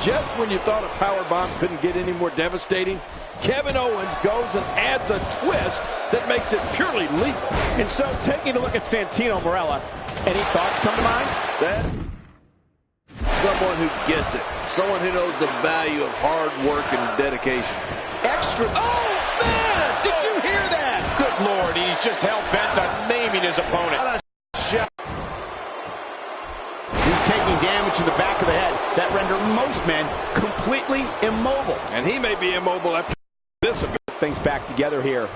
Just when you thought a powerbomb couldn't get any more devastating, Kevin Owens goes and adds a twist that makes it purely lethal. And so, taking a look at Santino Marella, any thoughts come to mind? That someone who gets it. Someone who knows the value of hard work and dedication. Extra. Oh, man! Did you hear that? Good Lord, he's just hell-bent on maiming his opponent. What a shot. He's taking damage to the back of the head that render most men completely immobile. And he may be immobile after this. Things back together here.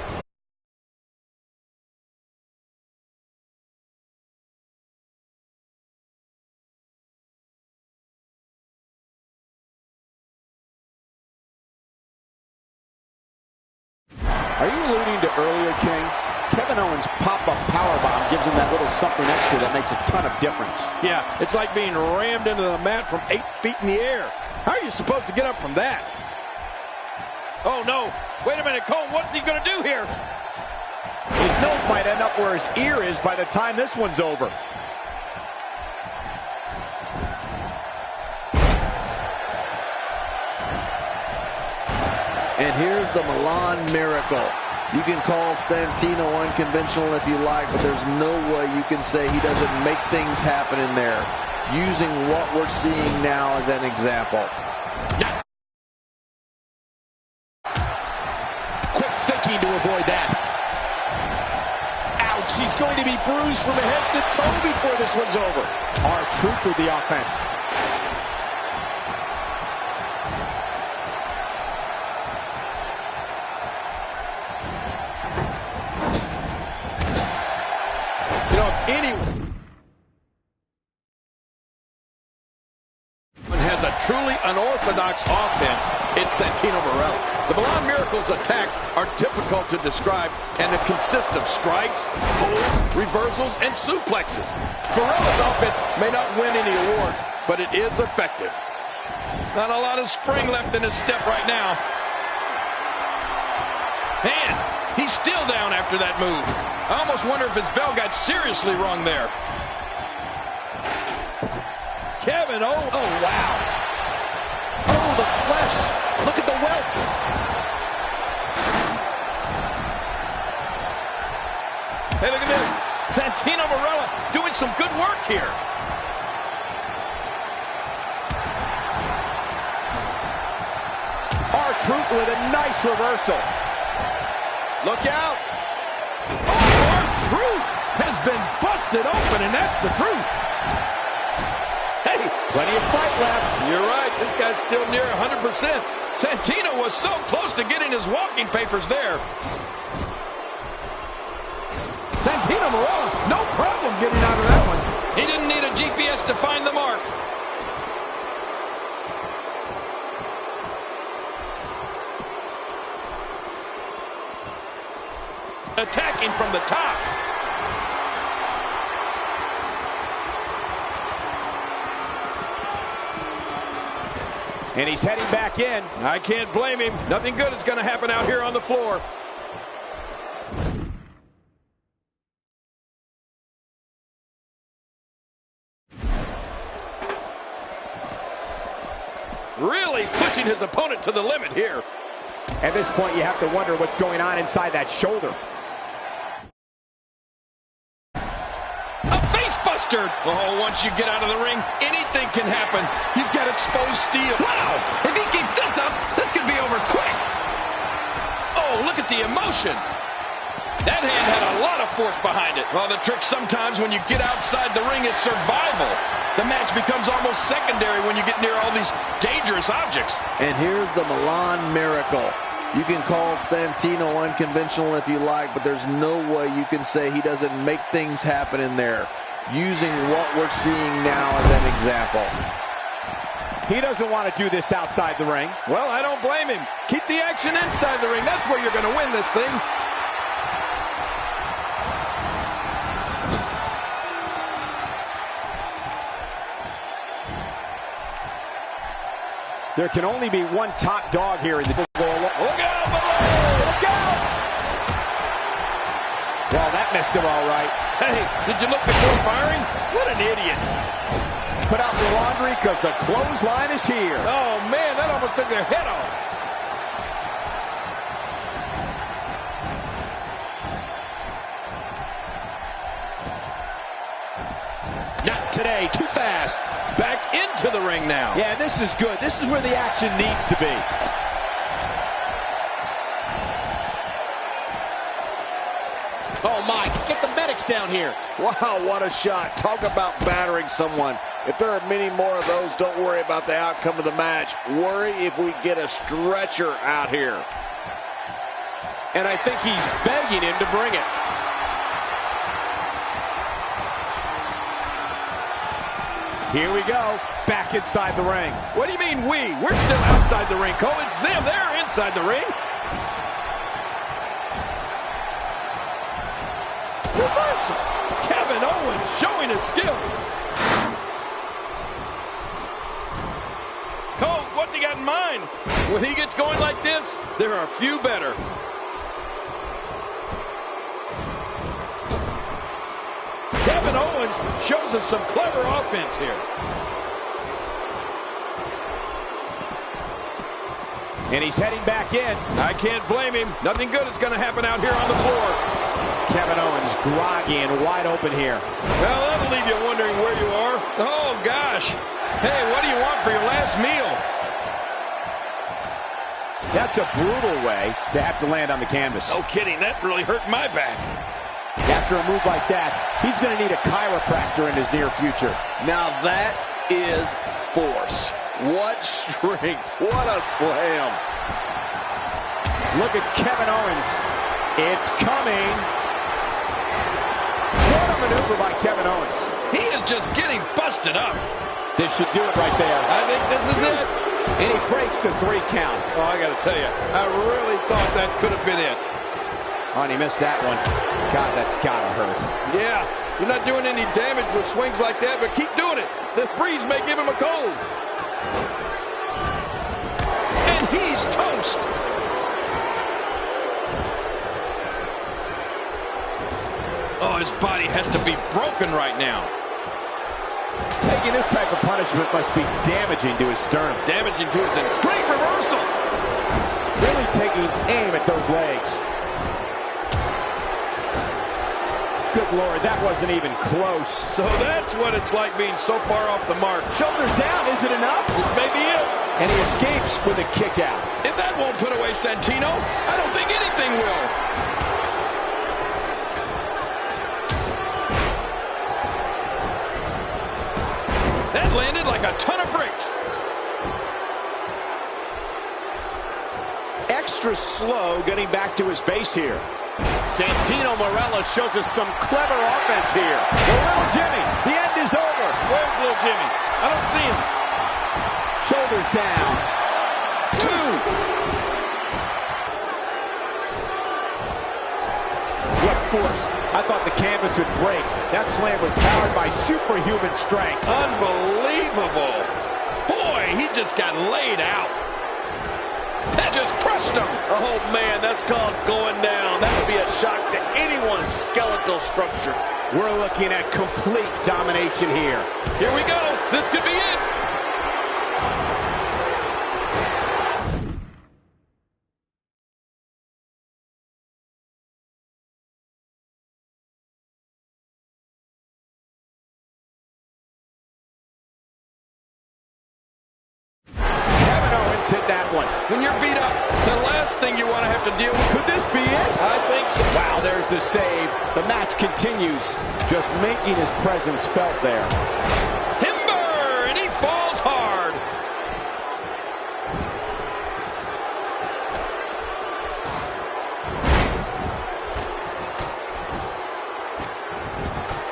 Are you alluding to earlier, King? Kevin Owens' pop-up powerbomb gives him that little something extra that makes a ton of difference. Yeah, it's like being rammed into the mat from 8 feet in the air. How are you supposed to get up from that? Oh, no. Wait a minute, Cole, what's he going to do here? His nose might end up where his ear is by the time this one's over. And here's the Milan Miracle. You can call Santino unconventional if you like, but there's no way you can say he doesn't make things happen in there. Using what we're seeing now as an example. Quick thinking to avoid that. Ouch, he's going to be bruised from head to toe before this one's over. R-Truth with the offense. You know, if anyone has a truly unorthodox offense, it's Santino Marella. The Milan Miracle's attacks are difficult to describe, and it consists of strikes, holds, reversals, and suplexes. Marella's offense may not win any awards, but it is effective. Not a lot of spring left in his step right now. Man, he's still down after that move. I almost wonder if his bell got seriously wrong there. Kevin Owens. Oh, wow. Oh, the flesh. Look at the welts. Hey, look at this. Santino Marella doing some good work here. R-Truth with a nice reversal. Look out. Oh, R-Truth has been busted open, and that's the truth. Hey, Plenty of fight left. you're right. This guy's still near 100%. Santino was so close to getting his walking papers there. Santino Marella, no problem getting out of that one. He didn't need a GPS to find the mark. Attacking from the top. And he's heading back in. I can't blame him. Nothing good is going to happen out here on the floor. Really pushing his opponent to the limit here. At this point, you have to wonder what's going on inside that shoulder. A face buster. Oh, once you get out of the ring, anything can happen. You've got exposed steel. Wow! If he keeps this up, this could be over quick. Oh, look at the emotion. That hand had a lot of force behind it. Well, the trick sometimes when you get outside the ring is survival. The match becomes almost secondary when you get near all these dangerous objects. And here's the Milan Miracle. You can call Santino unconventional if you like, but there's no way you can say he doesn't make things happen in there. Using what we're seeing now as an example. He doesn't want to do this outside the ring. Well, I don't blame him. Keep the action inside the ring. That's where you're going to win this thing. There can only be one top dog here in the... Look out, below! Look out! Well, that missed him all right. Hey, did you look before firing? What an idiot. put out the laundry because the clothesline is here. Oh, man, that almost took their head off. Not today. Too fast. Back into the ring now. Yeah, this is good. This is where the action needs to be. Oh, my. Get the medics down here. Wow, what a shot. Talk about battering someone. If there are many more of those, don't worry about the outcome of the match. Worry if we get a stretcher out here. And I think he's begging him to bring it. Here we go. Back inside the ring. What do you mean we? We're still outside the ring, Cole. It's them. They're inside the ring. Reversal. Kevin Owens showing his skills. Cole, what's he got in mind? When he gets going like this, there are a few better. Kevin Owens shows us some clever offense here. And he's heading back in. I can't blame him. Nothing good is going to happen out here on the floor. Kevin Owens groggy and wide open here. Well, that'll leave you wondering where you are. Oh, gosh. Hey, what do you want for your last meal? That's a brutal way to have to land on the canvas. No kidding. That really hurt my back. After a move like that, he's going to need a chiropractor in his near future. Now that is force. What strength. What a slam. Look at Kevin Owens. It's coming. What a maneuver by Kevin Owens. He is just getting busted up. This should do it right there. I think this is it. And he breaks the 3 count. Oh, I got to tell you, I really thought that could have been it. Oh, and he missed that one. God, that's got to hurt. Yeah, you're not doing any damage with swings like that, but keep doing it. The breeze may give him a cold. And he's toast. Oh, his body has to be broken right now. Taking this type of punishment must be damaging to his sternum. Damaging to his great reversal. Really taking aim at those legs. Good Lord, that wasn't even close. So that's what it's like being so far off the mark. Shoulders down, is it enough? This may be it. And he escapes with a kick out. If that won't put away Santino, I don't think anything will. That landed like a ton of bricks. Extra slow getting back to his base here. Santino Marella shows us some clever offense here. The little Jimmy, the end is over. Where's little Jimmy? I don't see him. Shoulders down. 2. What force. I thought the canvas would break. That slam was powered by superhuman strength. Unbelievable. Boy, he just got laid out. That just crushed him. Oh, man, that's called going down. That would be a shock to anyone's skeletal structure. We're looking at complete domination here. Here we go. This could be it. Hit that one. When you're beat up, the last thing you want to have to deal with. Could this be it? I think so. Wow, there's the save. The match continues, just making his presence felt there. Timber, and he falls hard.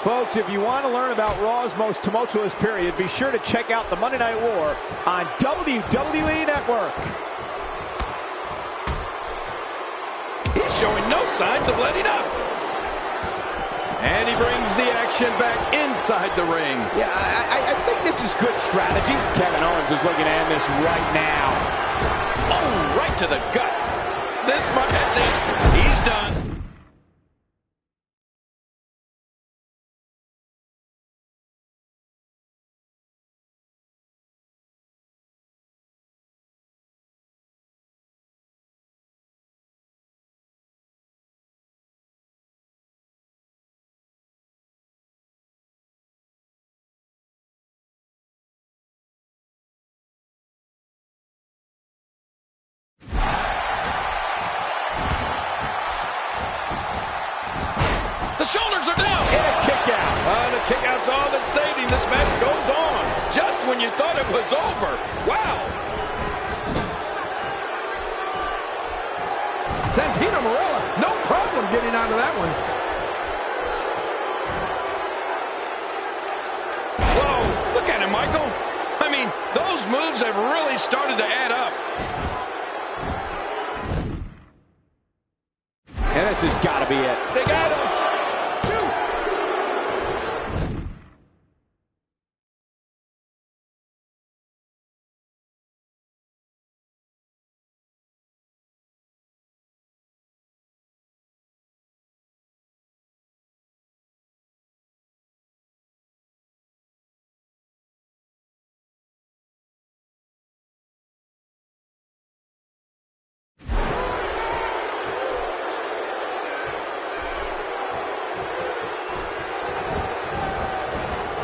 Folks, if you want to learn about Raw's most tumultuous period, be sure to check out the Monday Night War on WWE Network. He's showing no signs of letting up. And he brings the action back inside the ring. Yeah, I think this is good strategy. Kevin Owens is looking to end this right now. Oh, right to the gut. That's it. He's done. this match goes on. Just when you thought it was over. Wow. Santino Marella, no problem getting out of that one. Whoa, look at him, Michael. I mean, those moves have really started to add up. And this has got to be it. They got him.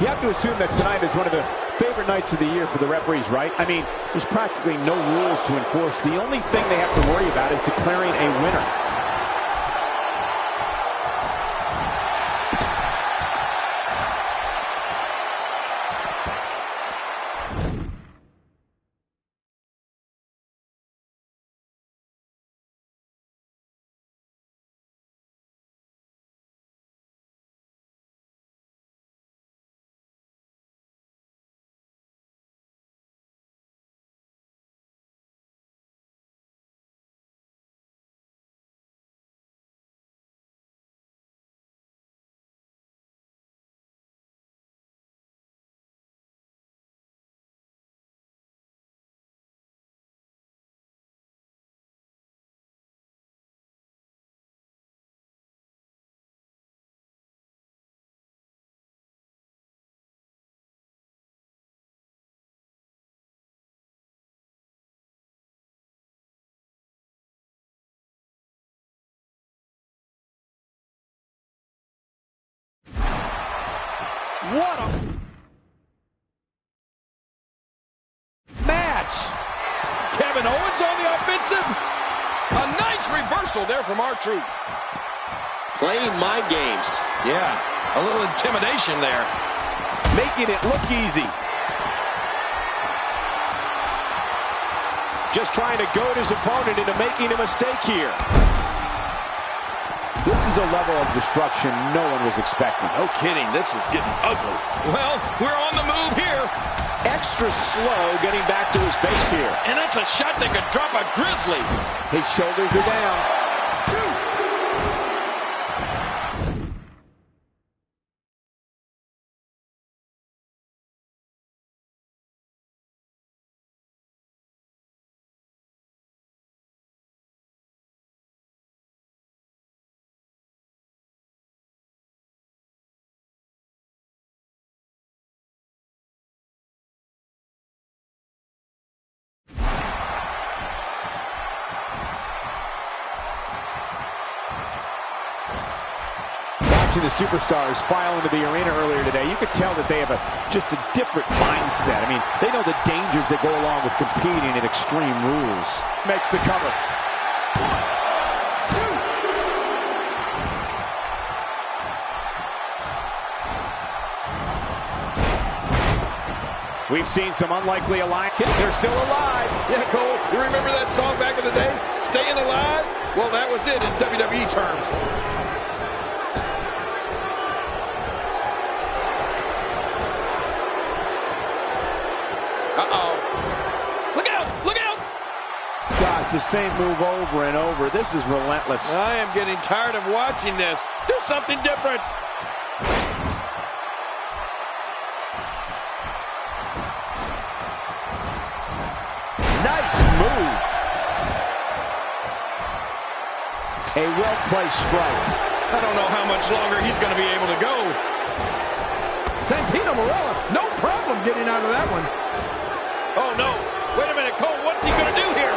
You have to assume that tonight is one of the favorite nights of the year for the referees, right? I mean, there's practically no rules to enforce. The only thing they have to worry about is declaring a winner. What a match. Kevin Owens on the offensive. A nice reversal there from R-Truth. Playing mind games. Yeah, a little intimidation there. Making it look easy. Just trying to goad his opponent into making a mistake here. This is a level of destruction no one was expecting. No kidding, this is getting ugly. Well, we're on the move here. Extra slow getting back to his base here. And that's a shot that could drop a grizzly. His shoulders are down. Watching the superstars file into the arena earlier today, you could tell that they have just a different mindset. I mean, they know the dangers that go along with competing in extreme rules. Makes the cover. 1, 2. We've seen some unlikely alliance. They're still alive. Yeah, Cole, you remember that song back in the day? Staying Alive? Well, that was it in WWE terms. Uh-oh. Look out! Look out! Gosh, the same move over and over. This is relentless. I am getting tired of watching this. Do something different. Nice move. A well-placed strike. I don't know how much longer he's going to be able to go. Santino Marella, no problem getting out of that one. Oh, no. Wait a minute, Cole, what's he going to do here?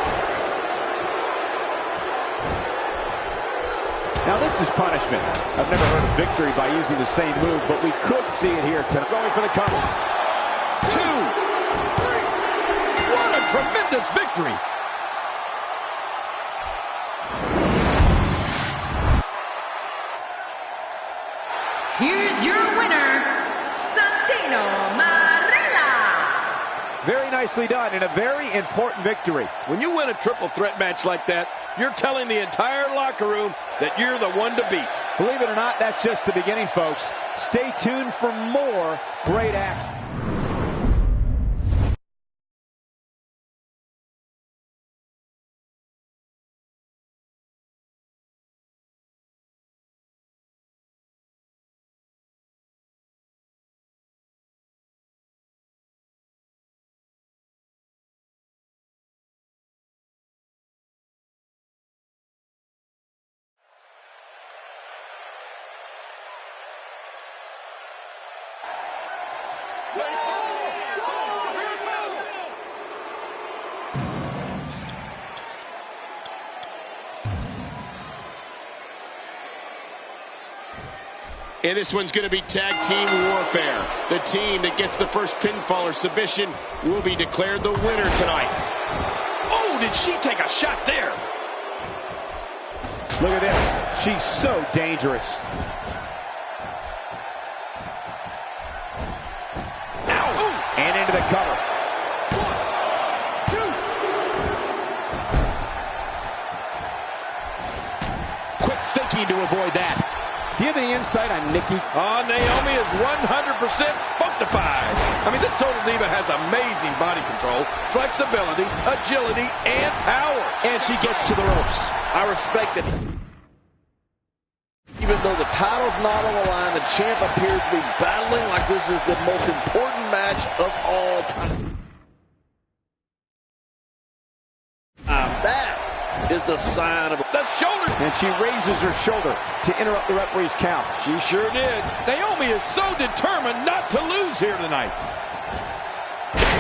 Now, this is punishment. I've never heard of victory by using the same move, but we could see it here tonight. Going for the cover. 2, 3. What a tremendous victory. Here's your winner, Santino nicely done in a very important victory. When you win a triple threat match like that, you're telling the entire locker room that you're the one to beat. Believe it or not, that's just the beginning, folks. Stay tuned for more great action. And this one's going to be tag team warfare. The team that gets the first pinfall or submission will be declared the winner tonight. Oh, did she take a shot there? Look at this. She's so dangerous. Ow! And into the cover. 1, 2. Quick thinking to avoid that. Do you have any insight on Nikki? Naomi is 100% functified. I mean, this Total Diva has amazing body control, flexibility, agility, and power. And she gets to the ropes. I respect it. Even though the title's not on the line, the champ appears to be battling like this is the most important match of all time. That is the sign of the shoulder. And she raises her shoulder to interrupt the referee's count. She sure did. Naomi is so determined not to lose here tonight.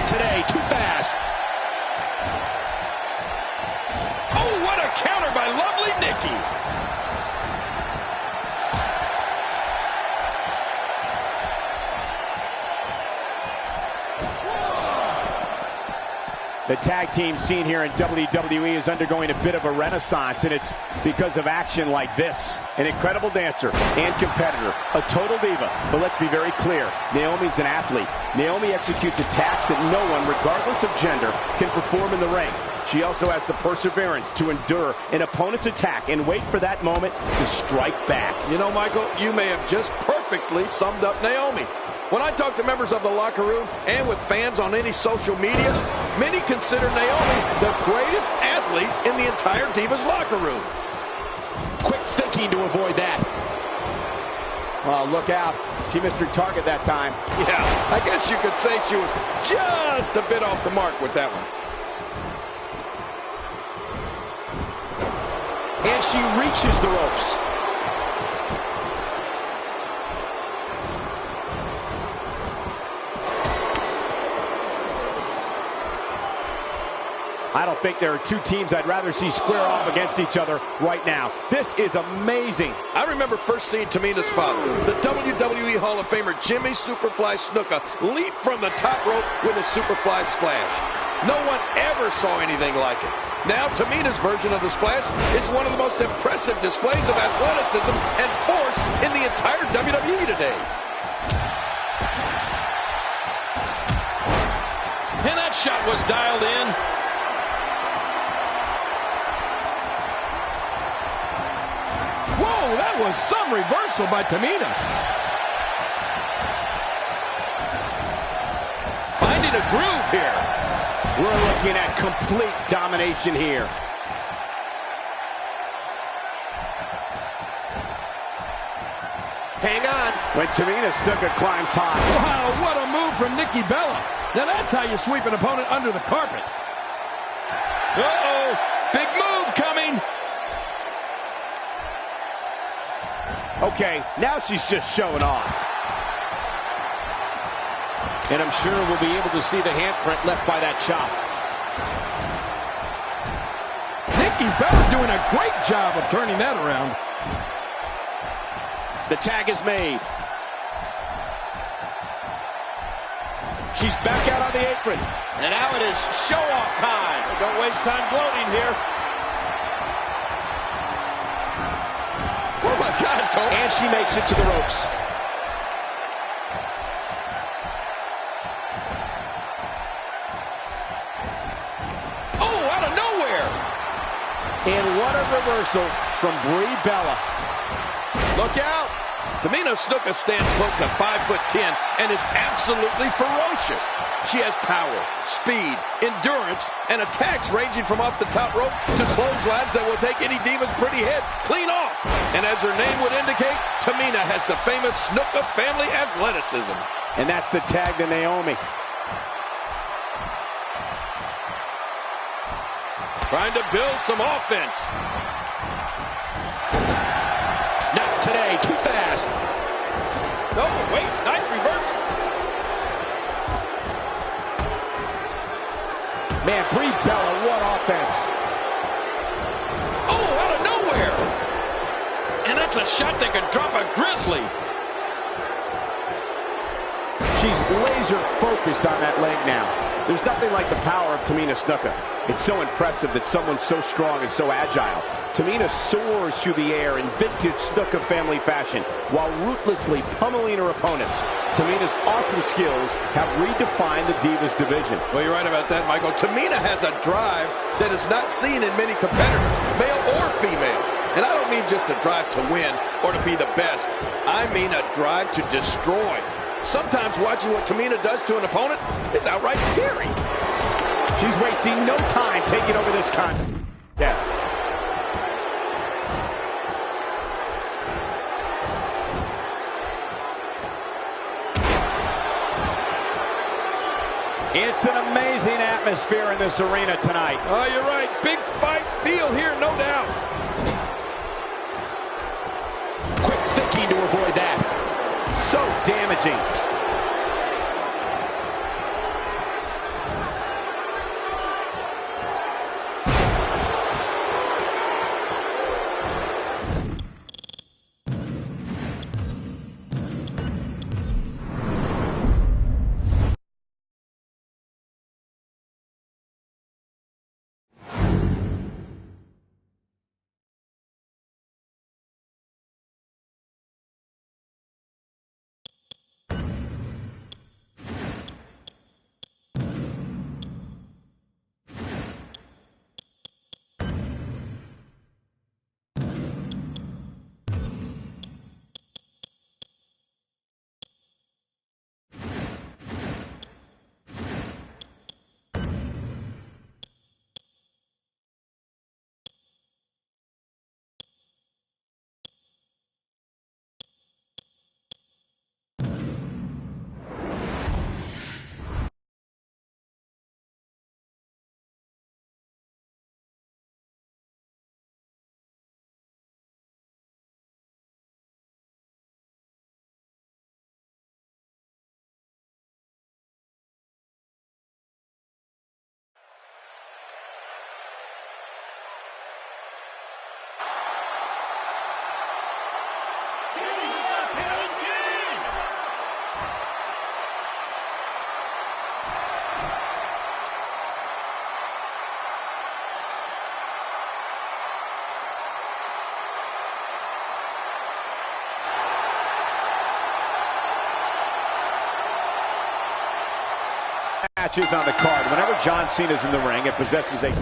Today, too fast. Oh, what a counter by lovely Nikki. The tag team scene here in WWE is undergoing a bit of a renaissance, and it's because of action like this. An incredible dancer and competitor, a total diva. But let's be very clear, Naomi's an athlete. Naomi executes attacks that no one, regardless of gender, can perform in the ring. She also has the perseverance to endure an opponent's attack and wait for that moment to strike back. You know, Michael, you may have just perfectly summed up Naomi. When I talk to members of the locker room and with fans on any social media, many consider Naomi the greatest athlete in the entire Divas locker room. Quick thinking to avoid that. Well, look out. She missed her target that time. Yeah, I guess you could say she was just a bit off the mark with that one. And she reaches the ropes. I don't think there are two teams I'd rather see square off against each other right now. This is amazing. I remember first seeing Tamina's father, the WWE Hall of Famer Jimmy Superfly Snuka, leap from the top rope with a Superfly splash. No one ever saw anything like it. Now Tamina's version of the splash is one of the most impressive displays of athleticism and force in the entire WWE today. And that shot was dialed in. Whoa, that was some reversal by Tamina. Finding a groove here. We're looking at complete domination here. Hang on. When Tamina Snuka climbs high. Wow, what a move from Nikki Bella. Now that's how you sweep an opponent under the carpet. Uh-oh, big move coming. Okay, now she's just showing off. And I'm sure we'll be able to see the handprint left by that chop. Nikki Bella doing a great job of turning that around. The tag is made. She's back out on the apron. And now it is show-off time. Don't waste time gloating here. Oh, my God, Cole. And she makes it to the ropes. And what a reversal from Brie Bella. Look out! Tamina Snuka stands close to 5'10" and is absolutely ferocious. She has power, speed, endurance, and attacks ranging from off the top rope to clotheslines that will take any diva's pretty head clean off. And as her name would indicate, Tamina has the famous Snuka family athleticism. And that's the tag to Naomi. Trying to build some offense. Not today, too fast. Oh, wait, nice reversal. Man, Brie Bella, what offense. Oh, out of nowhere. And that's a shot that could drop a grizzly. She's laser focused on that leg now. There's nothing like the power of Tamina Snuka. It's so impressive that someone so strong and so agile. Tamina soars through the air in vintage Snuka family fashion while ruthlessly pummeling her opponents. Tamina's awesome skills have redefined the Divas division. Well, you're right about that, Michael. Tamina has a drive that is not seen in many competitors, male or female. And I don't mean just a drive to win or to be the best. I mean a drive to destroy. Sometimes watching what Tamina does to an opponent is outright scary. She's wasting no time taking over this contest. It's an amazing atmosphere in this arena tonight. Oh, you're right. Big fight feel here, no doubt. Quick thinking to avoid that. So damaging. Matches on the card. Whenever John Cena's in the ring, it possesses a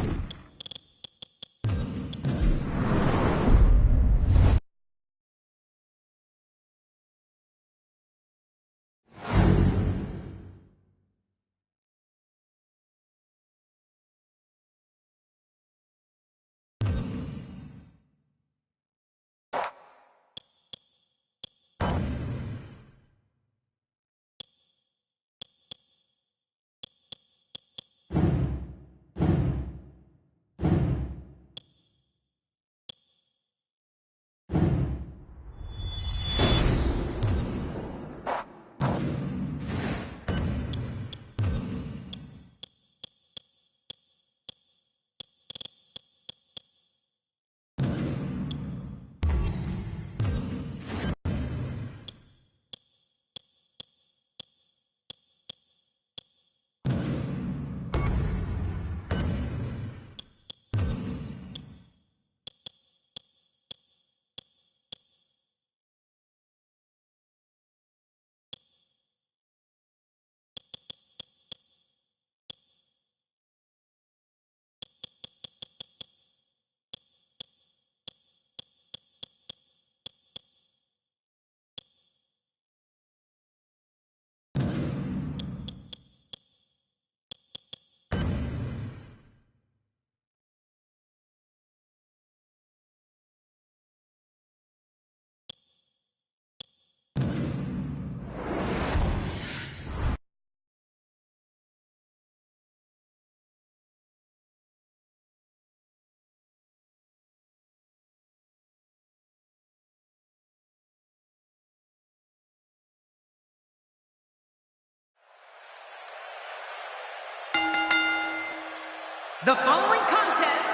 The following contest,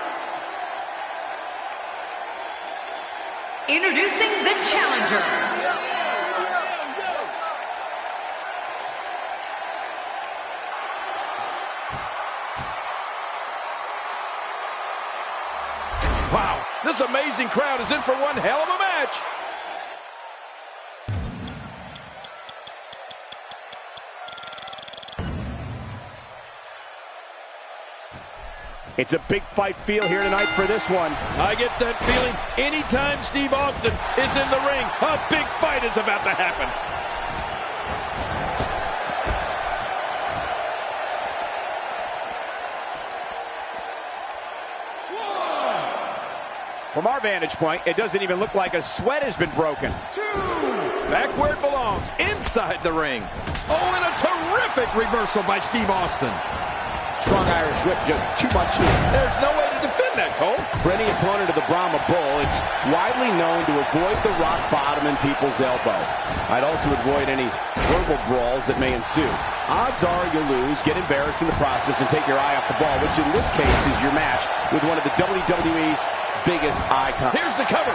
introducing the challenger. Wow, this amazing crowd is in for one hell of a match. It's a big fight feel here tonight for this one. I get that feeling anytime Steve Austin is in the ring, a big fight is about to happen. From our vantage point, it doesn't even look like a sweat has been broken. 2, back where it belongs, inside the ring. Oh, and a terrific reversal by Steve Austin. Strong Irish whip, just too much heat. There's no way to defend that, Cole. For any opponent of the Brahma Bull, it's widely known to avoid the rock bottom and people's elbow. I'd also avoid any verbal brawls that may ensue. Odds are you'll lose, get embarrassed in the process, and take your eye off the ball, which in this case is your match with one of the WWE's biggest icons. Here's the cover.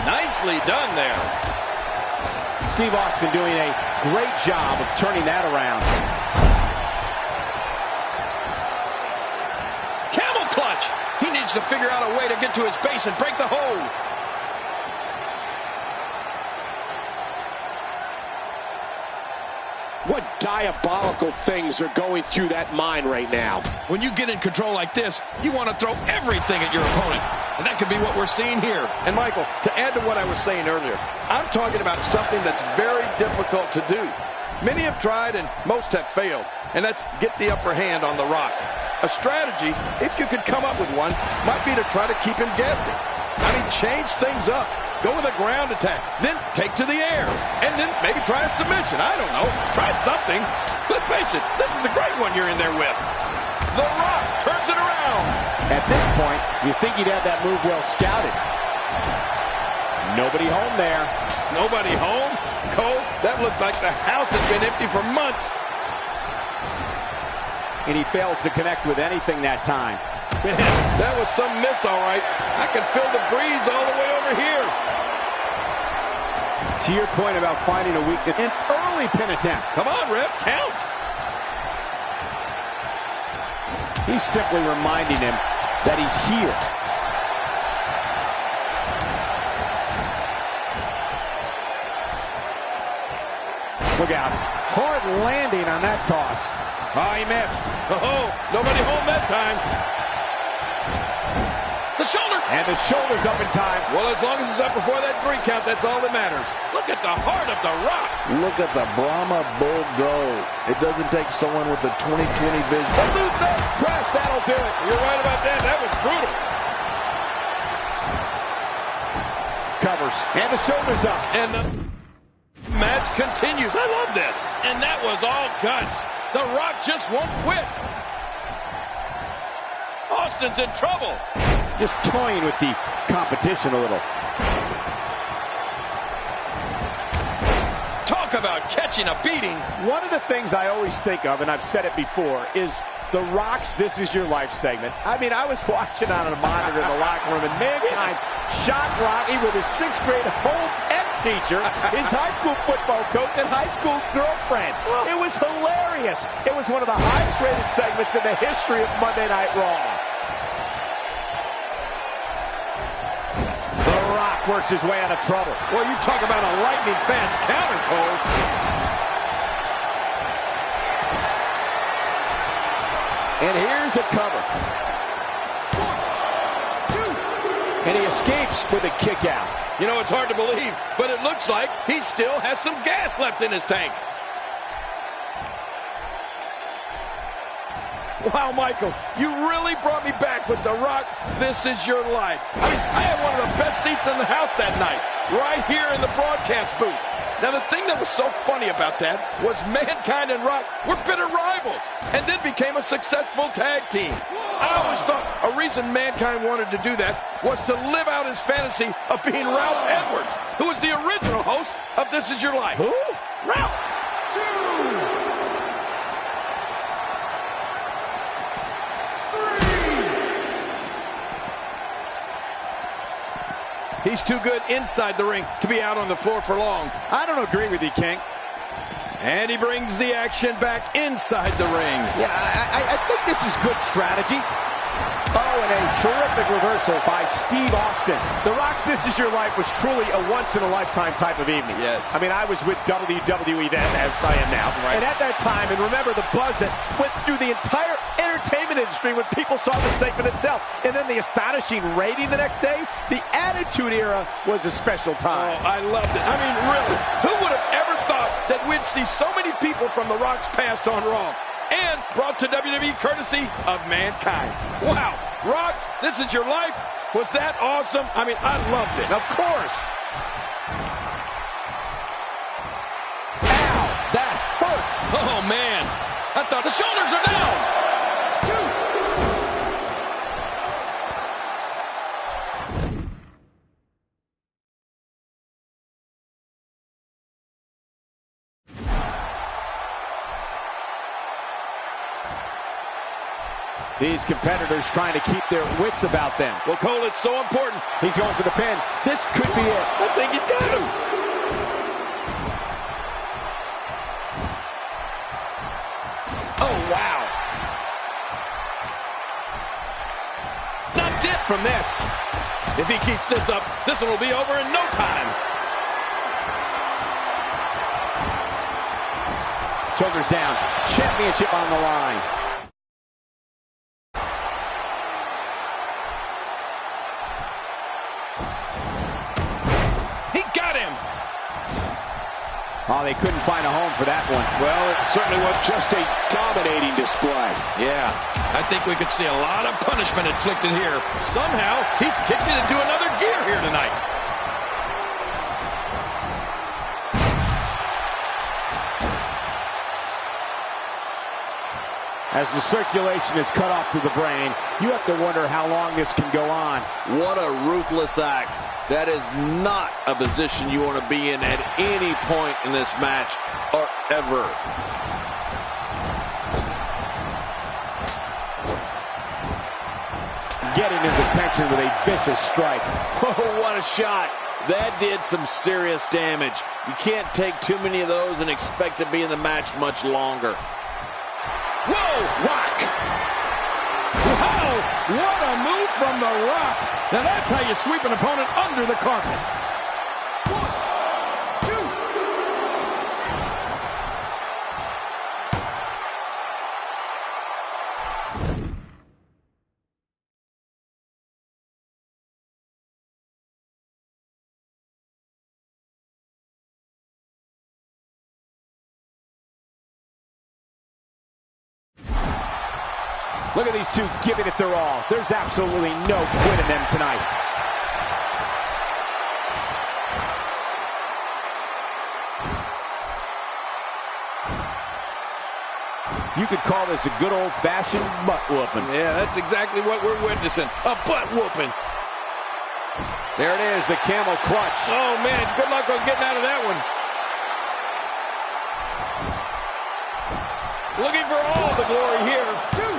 Nicely done there. Steve Austin doing a great job of turning that around. Camel clutch. He needs to figure out a way to get to his base and break the hold. What diabolical things are going through that mind right now? When you get in control like this, you want to throw everything at your opponent. And that could be what we're seeing here. And Michael, to add to what I was saying earlier, I'm talking about something that's very difficult to do. Many have tried and most have failed. And that's get the upper hand on The Rock. A strategy, if you could come up with one, might be to try to keep him guessing. I mean, change things up. Go with a ground attack, then take to the air, and then maybe try a submission. I don't know. Try something. Let's face it, this is the great one you're in there with. The Rock turns it around. At this point, you think he'd have that move well scouted. Nobody home there. Nobody home? Cole, that looked like the house had been empty for months. And he fails to connect with anything that time. Man, that was some miss, all right. I can feel the breeze all the way over here. To your point about finding a weakness, an early pin attempt. Come on, ref, count. He's simply reminding him that he's here. Look out. Hard landing on that toss. Oh, he missed. Oh, nobody home that time. The shoulder. And the shoulder's up in time. Well, as long as it's up before that 3 count, that's all that matters. Look at the heart of The Rock. Look at the Brahma Bull go. It doesn't take someone with a 20/20 vision. The Lou Thesz press, that'll do it. You're right about that. That was brutal. Covers. And the shoulder's up. And the match continues. I love this. And that was all guts. The Rock just won't quit. Austin's in trouble. Just toying with the competition a little. Talk about catching a beating. One of the things I always think of, and I've said it before, is The Rock's This Is Your Life segment. I mean, I was watching on a monitor in the locker room, and Mankind shot Rocky with his 6th grade home ec teacher, his high school football coach, and high school girlfriend. It was hilarious. It was one of the highest rated segments in the history of Monday Night Raw. The Rock works his way out of trouble. Well, you talk about a lightning fast counter, Cole. And here's a cover. 1, 2. And he escapes with a kick out. You know, it's hard to believe, but it looks like he still has some gas left in his tank. Wow, Michael, you really brought me back with The Rock. This is your life. I mean, I had one of the best seats in the house that night, right here in the broadcast booth. Now, the thing that was so funny about that was Mankind and Rock were bitter rivals and then became a successful tag team. I always thought a reason Mankind wanted to do that was to live out his fantasy of being Ralph Edwards, who was the original host of This Is Your Life. Who? Ralph. 2. He's too good inside the ring to be out on the floor for long. I don't agree with you, King. And he brings the action back inside the ring. Yeah, I think this is good strategy. Oh, and a terrific reversal by Steve Austin. The Rock's This Is Your Life was truly a once-in-a-lifetime type of evening. Yes. I mean, I was with WWE then, as I am now. Right. And at that time, and remember the buzz that went through the entire entertainment industry when people saw the segment itself. And then the astonishing rating the next day. The Attitude Era was a special time. Oh, I loved it. I mean, really, who would have ever thought that we'd see so many people from The Rock's past on Raw? And brought to WWE courtesy of Mankind. Wow, Rock, This Is Your Life. Was that awesome? I mean, I loved it. Of course. Ow, that hurt. Oh, man. I thought the shoulders are down. These competitors trying to keep their wits about them. Well, Cole, it's so important. He's going for the pin. This could be it. I think he's got him. Oh, wow. Not it from this. If he keeps this up, this one will be over in no time. Shoulders down. Championship on the line. Oh, they couldn't find a home for that one. Well, it certainly was just a dominating display. Yeah, I think we could see a lot of punishment inflicted here. Somehow, he's kicked it into another gear here tonight. As the circulation is cut off to the brain, you have to wonder how long this can go on. What a ruthless act. That is not a position you want to be in at any point in this match or ever. Getting his attention with a vicious strike. Oh, what a shot. That did some serious damage. You can't take too many of those and expect to be in the match much longer. Whoa, Rock! Wow, what a move from The Rock. Now that's how you sweep an opponent under the carpet. 1, 2. Look at these two giving it their all. There's absolutely no quit in them tonight. You could call this a good old-fashioned butt whooping. Yeah, that's exactly what we're witnessing. A butt whooping. There it is, the camel clutch. Oh, man, good luck on getting out of that one. Looking for all the glory here. 2.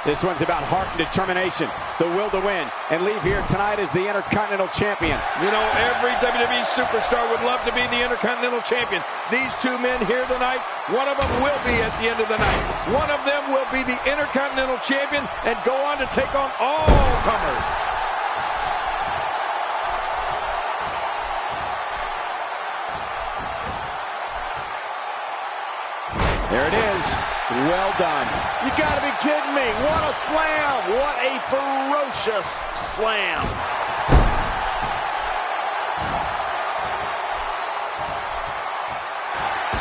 This one's about heart and determination, the will to win, and leave here tonight as the Intercontinental Champion. You know, every WWE superstar would love to be the Intercontinental Champion. These two men here tonight, one of them will be at the end of the night. One of them will be the Intercontinental Champion and go on to take on all comers. There it is. Well done. You gotta be kidding me. What a slam. What a ferocious slam.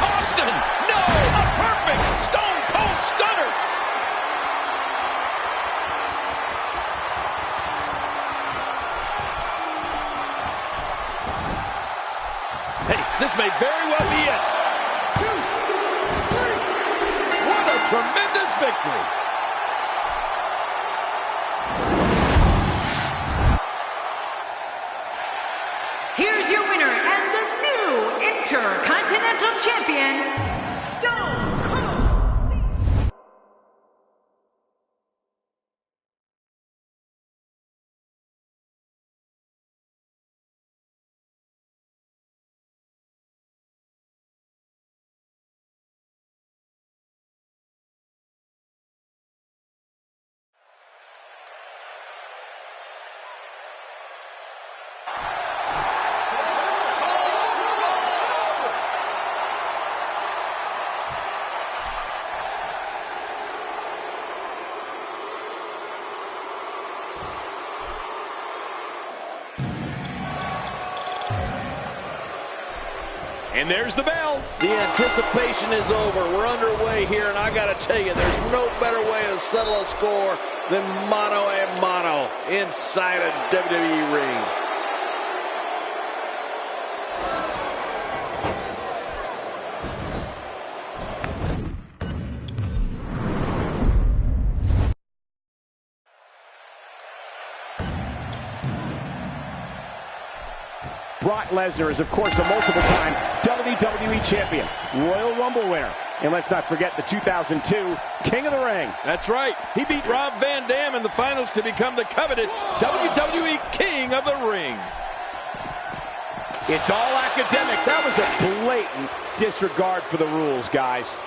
Austin, no! A perfect Stone Cold Stunner! Hey, this may very well be it. 2, 3. What a tremendous victory. Here's your winner and the new Intercontinental Champion, Stone Cold Steve. And there's the bell. The anticipation is over. We're underway here, and I got to tell you, there's no better way to settle a score than mano a mano inside a WWE ring. Brock Lesnar is, of course, a multiple-time WWE Champion, Royal Rumble winner, and let's not forget the 2002 King of the Ring. That's right. He beat Rob Van Dam in the finals to become the coveted WWE King of the Ring. It's all academic. That was a blatant disregard for the rules, guys.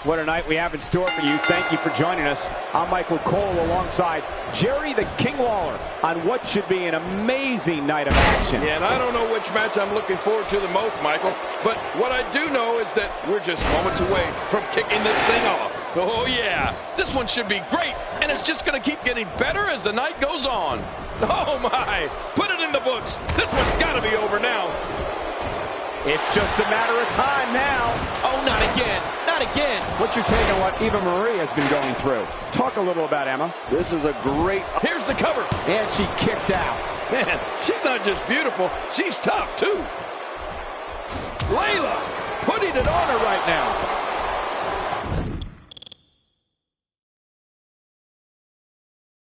What a night we have in store for you. Thank you for joining us. I'm Michael Cole alongside Jerry the King Lawler on what should be an amazing night of action. Yeah, and I don't know which match I'm looking forward to the most, Michael, but what I do know is that we're just moments away from kicking this thing off. Oh, yeah. This one should be great, and it's just going to keep getting better as the night goes on. Oh, my. Put it in the books. This one's got to be over now. It's just a matter of time now. Oh, not again. Not again. What's your take on what Eva Marie has been going through? Talk a little about Emma. This is a great... Here's the cover. And she kicks out. Man, she's not just beautiful. She's tough, too. Layla putting it on her right now.